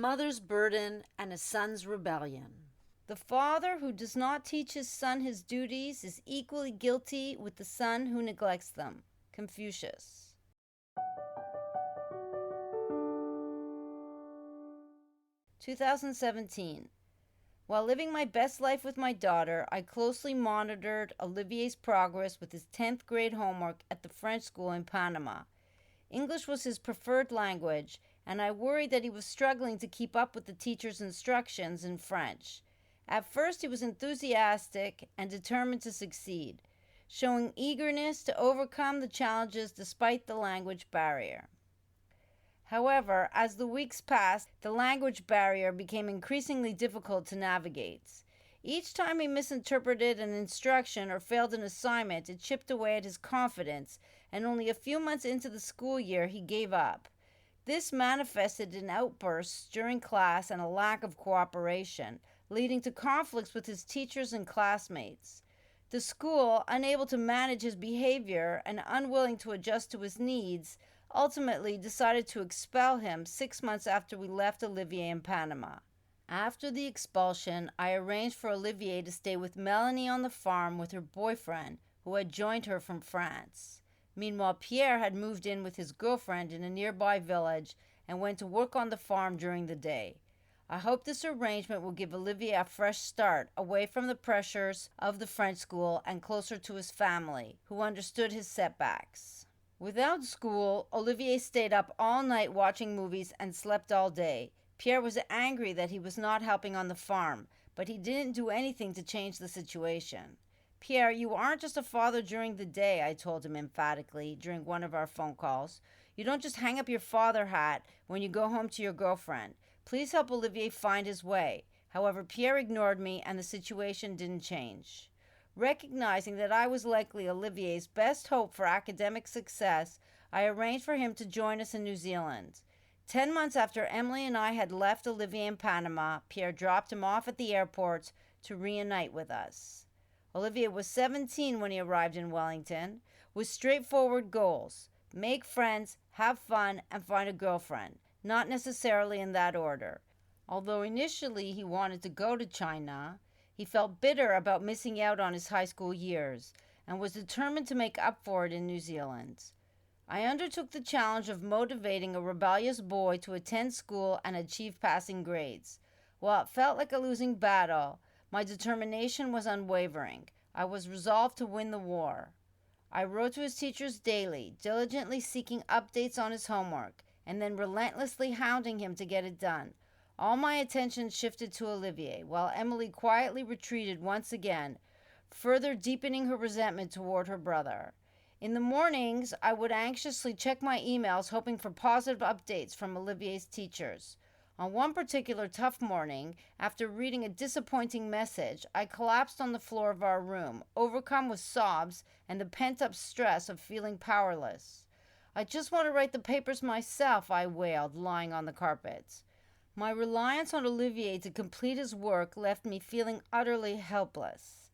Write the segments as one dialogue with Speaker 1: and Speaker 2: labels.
Speaker 1: mother's burden and a son's rebellion. The father who does not teach his son his duties is equally guilty with the son who neglects them. Confucius. (2017) While living my best life with my daughter, I closely monitored Olivier's progress with his 10th grade homework at the French school in Panama. English was his preferred language, and I worried that he was struggling to keep up with the teacher's instructions in French. At first, he was enthusiastic and determined to succeed, showing eagerness to overcome the challenges despite the language barrier. However, as the weeks passed, the language barrier became increasingly difficult to navigate. Each time he misinterpreted an instruction or failed an assignment, it chipped away at his confidence, and only a few months into the school year, he gave up. This manifested in outbursts during class and a lack of cooperation, leading to conflicts with his teachers and classmates. The school, unable to manage his behavior and unwilling to adjust to his needs, ultimately decided to expel him 6 months after we left Olivier in Panama. After the expulsion, I arranged for Olivier to stay with Melanie on the farm with her boyfriend, who had joined her from France. Meanwhile, Pierre had moved in with his girlfriend in a nearby village and went to work on the farm during the day. I hope this arrangement will give Olivier a fresh start, away from the pressures of the French school and closer to his family, who understood his setbacks. Without school, Olivier stayed up all night watching movies and slept all day. Pierre was angry that he was not helping on the farm, but he didn't do anything to change the situation. "Pierre, you aren't just a father during the day," I told him emphatically during one of our phone calls. "You don't just hang up your father hat when you go home to your girlfriend. Please help Olivier find his way." However, Pierre ignored me and the situation didn't change. Recognizing that I was likely Olivier's best hope for academic success, I arranged for him to join us in New Zealand. 10 months after Emilie and I had left Olivier in Panama, Pierre dropped him off at the airport to reunite with us. Olivier was 17 when he arrived in Wellington, with straightforward goals: make friends, have fun, and find a girlfriend, not necessarily in that order. Although initially he wanted to go to China, he felt bitter about missing out on his high school years and was determined to make up for it in New Zealand. I undertook the challenge of motivating a rebellious boy to attend school and achieve passing grades. While it felt like a losing battle, my determination was unwavering. I was resolved to win the war. I wrote to his teachers daily, diligently seeking updates on his homework, and then relentlessly hounding him to get it done. All my attention shifted to Olivier, while Emilie quietly retreated once again, further deepening her resentment toward her brother. In the mornings, I would anxiously check my emails, hoping for positive updates from Olivier's teachers. On one particular tough morning, after reading a disappointing message, I collapsed on the floor of our room, overcome with sobs and the pent-up stress of feeling powerless. "I just want to write the papers myself," I wailed, lying on the carpet. My reliance on Olivier to complete his work left me feeling utterly helpless.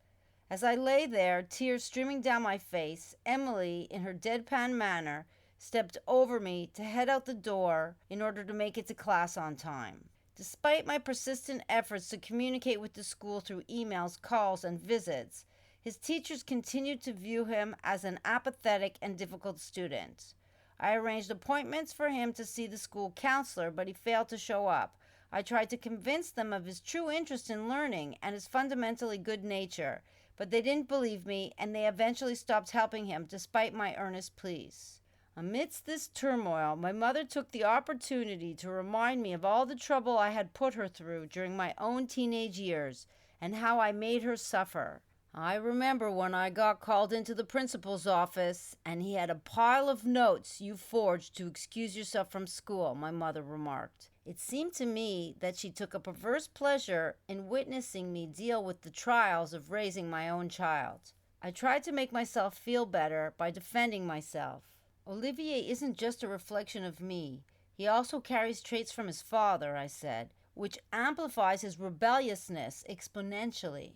Speaker 1: As I lay there, tears streaming down my face, Emilie, in her deadpan manner, stepped over me to head out the door in order to make it to class on time. Despite my persistent efforts to communicate with the school through emails, calls, and visits, his teachers continued to view him as an apathetic and difficult student. I arranged appointments for him to see the school counselor, but he failed to show up. I tried to convince them of his true interest in learning and his fundamentally good nature, but they didn't believe me, and they eventually stopped helping him despite my earnest pleas. Amidst this turmoil, my mother took the opportunity to remind me of all the trouble I had put her through during my own teenage years and how I made her suffer. "I remember when I got called into the principal's office and he had a pile of notes you forged to excuse yourself from school," my mother remarked. It seemed to me that she took a perverse pleasure in witnessing me deal with the trials of raising my own child. I tried to make myself feel better by defending myself. "Olivier isn't just a reflection of me. He also carries traits from his father," I said, "which amplifies his rebelliousness exponentially.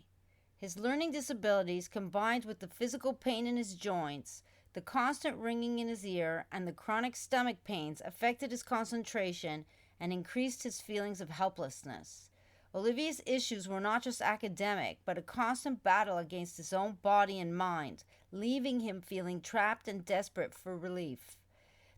Speaker 1: His learning disabilities, combined with the physical pain in his joints, the constant ringing in his ear, and the chronic stomach pains, affected his concentration and increased his feelings of helplessness. Olivier's issues were not just academic, but a constant battle against his own body and mind, leaving him feeling trapped and desperate for relief.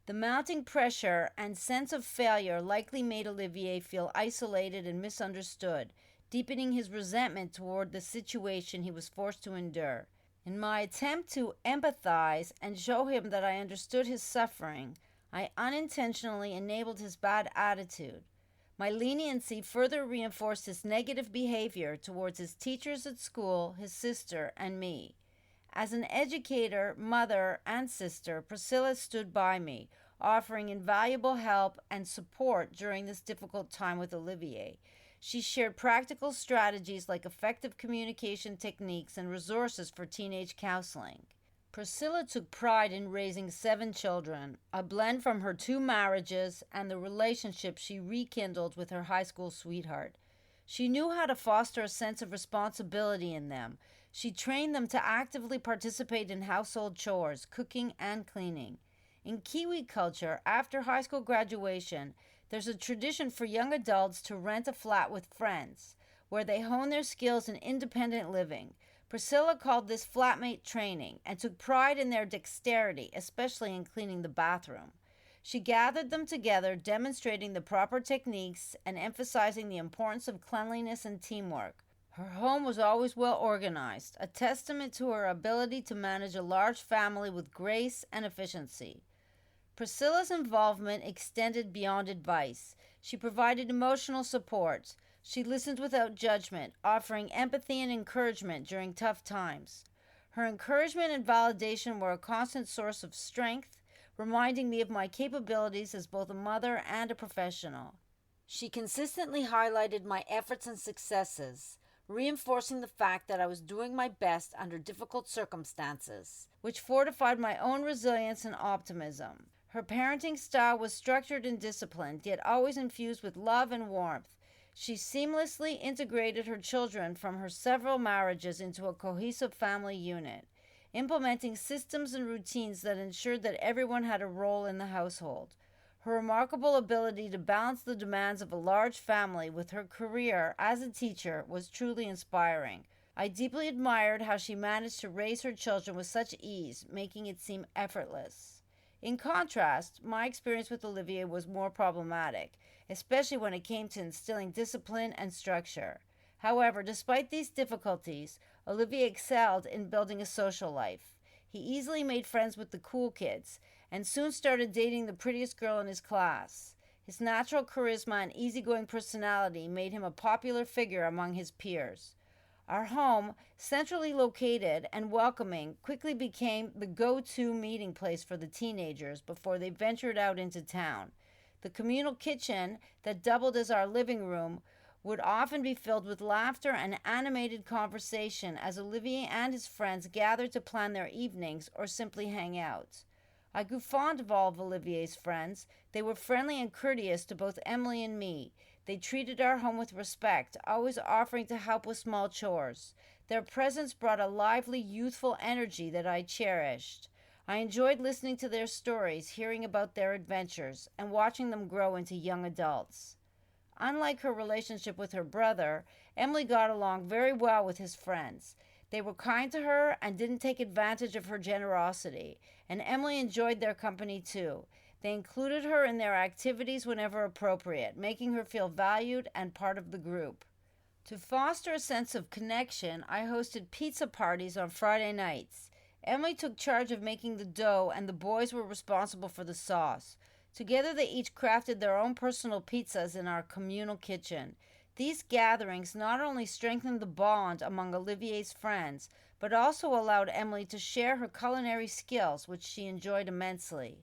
Speaker 1: The mounting pressure and sense of failure likely made Olivier feel isolated and misunderstood, deepening his resentment toward the situation he was forced to endure. In my attempt to empathize and show him that I understood his suffering, I unintentionally enabled his bad attitude. My leniency further reinforced his negative behavior towards his teachers at school, his sister, and me. As an educator, mother, and sister, Priscilla stood by me, offering invaluable help and support during this difficult time with Olivier. She shared practical strategies like effective communication techniques and resources for teenage counseling. Priscilla took pride in raising 7 children, a blend from her 2 marriages and the relationship she rekindled with her high school sweetheart. She knew how to foster a sense of responsibility in them. She trained them to actively participate in household chores, cooking, and cleaning. In Kiwi culture, after high school graduation, there's a tradition for young adults to rent a flat with friends, where they hone their skills in independent living. Priscilla called this flatmate training and took pride in their dexterity, especially in cleaning the bathroom. She gathered them together, demonstrating the proper techniques and emphasizing the importance of cleanliness and teamwork. Her home was always well organized, a testament to her ability to manage a large family with grace and efficiency. Priscilla's involvement extended beyond advice. She provided emotional support. She listened without judgment, offering empathy and encouragement during tough times. Her encouragement and validation were a constant source of strength, reminding me of my capabilities as both a mother and a professional. She consistently highlighted my efforts and successes, reinforcing the fact that I was doing my best under difficult circumstances, which fortified my own resilience and optimism. Her parenting style was structured and disciplined, yet always infused with love and warmth. She seamlessly integrated her children from her several marriages into a cohesive family unit, implementing systems and routines that ensured that everyone had a role in the household. Her remarkable ability to balance the demands of a large family with her career as a teacher was truly inspiring. I deeply admired how she managed to raise her children with such ease, making it seem effortless. In contrast, my experience with Olivier was more problematic, especially when it came to instilling discipline and structure. However, despite these difficulties, Olivier excelled in building a social life. He easily made friends with the cool kids and soon started dating the prettiest girl in his class. His natural charisma and easygoing personality made him a popular figure among his peers. Our home, centrally located and welcoming, quickly became the go-to meeting place for the teenagers before they ventured out into town. The communal kitchen that doubled as our living room would often be filled with laughter and animated conversation as Olivier and his friends gathered to plan their evenings or simply hang out. I grew fond of all of Olivier's friends. They were friendly and courteous to both Emilie and me. They treated our home with respect, always offering to help with small chores. Their presence brought a lively, youthful energy that I cherished. I enjoyed listening to their stories, hearing about their adventures, and watching them grow into young adults. Unlike her relationship with her brother, Emilie got along very well with his friends. They were kind to her and didn't take advantage of her generosity, and Emilie enjoyed their company too. They included her in their activities whenever appropriate, making her feel valued and part of the group. To foster a sense of connection, I hosted pizza parties on Friday nights. Emilie took charge of making the dough, and the boys were responsible for the sauce. Together, they each crafted their own personal pizzas in our communal kitchen. These gatherings not only strengthened the bond among Olivier's friends, but also allowed Emilie to share her culinary skills, which she enjoyed immensely.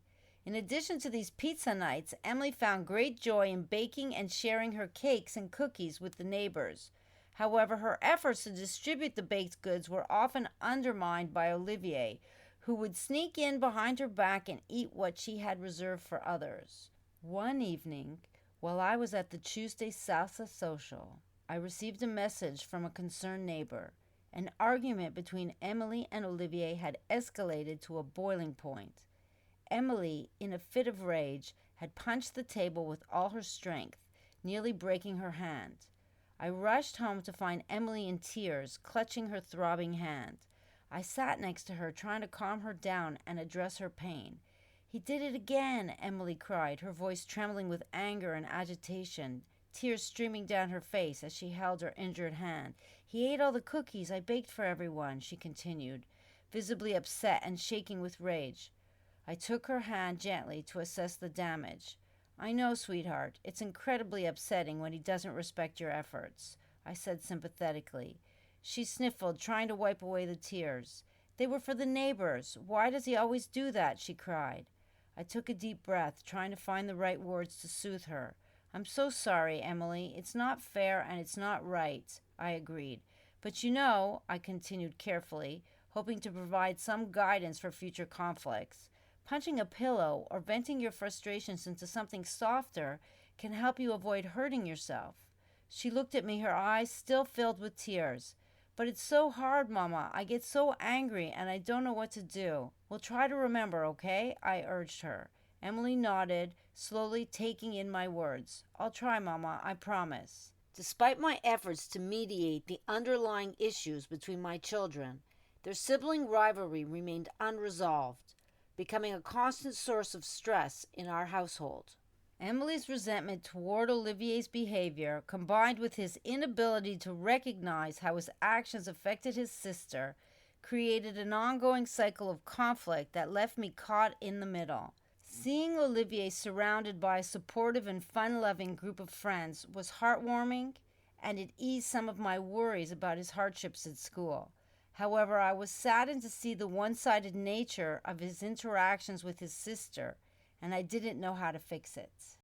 Speaker 1: In addition to these pizza nights, Emilie found great joy in baking and sharing her cakes and cookies with the neighbors. However, her efforts to distribute the baked goods were often undermined by Olivier, who would sneak in behind her back and eat what she had reserved for others. One evening, while I was at the Tuesday Salsa Social, I received a message from a concerned neighbor. An argument between Emilie and Olivier had escalated to a boiling point. Emilie, in a fit of rage, had punched the table with all her strength, nearly breaking her hand. I rushed home to find Emilie in tears, clutching her throbbing hand. I sat next to her, trying to calm her down and address her pain. "He did it again," Emilie cried, her voice trembling with anger and agitation, tears streaming down her face as she held her injured hand. "He ate all the cookies I baked for everyone," she continued, visibly upset and shaking with rage. I took her hand gently to assess the damage. "I know, sweetheart. It's incredibly upsetting when he doesn't respect your efforts," I said sympathetically. She sniffled, trying to wipe away the tears. "They were for the neighbors. Why does he always do that?" she cried. I took a deep breath, trying to find the right words to soothe her. "I'm so sorry, Emilie. It's not fair and it's not right," I agreed. "But you know," I continued carefully, hoping to provide some guidance for future conflicts, "punching a pillow or venting your frustrations into something softer can help you avoid hurting yourself." She looked at me, her eyes still filled with tears. "But it's so hard, Mama. I get so angry and I don't know what to do." "We'll try to remember, okay?" I urged her. Emilie nodded, slowly taking in my words. "I'll try, Mama, I promise." Despite my efforts to mediate the underlying issues between my children, their sibling rivalry remained unresolved, becoming a constant source of stress in our household. Emilie's resentment toward Olivier's behavior, combined with his inability to recognize how his actions affected his sister, created an ongoing cycle of conflict that left me caught in the middle. Seeing Olivier surrounded by a supportive and fun-loving group of friends was heartwarming, and it eased some of my worries about his hardships at school. However, I was saddened to see the one-sided nature of his interactions with his sister, and I didn't know how to fix it.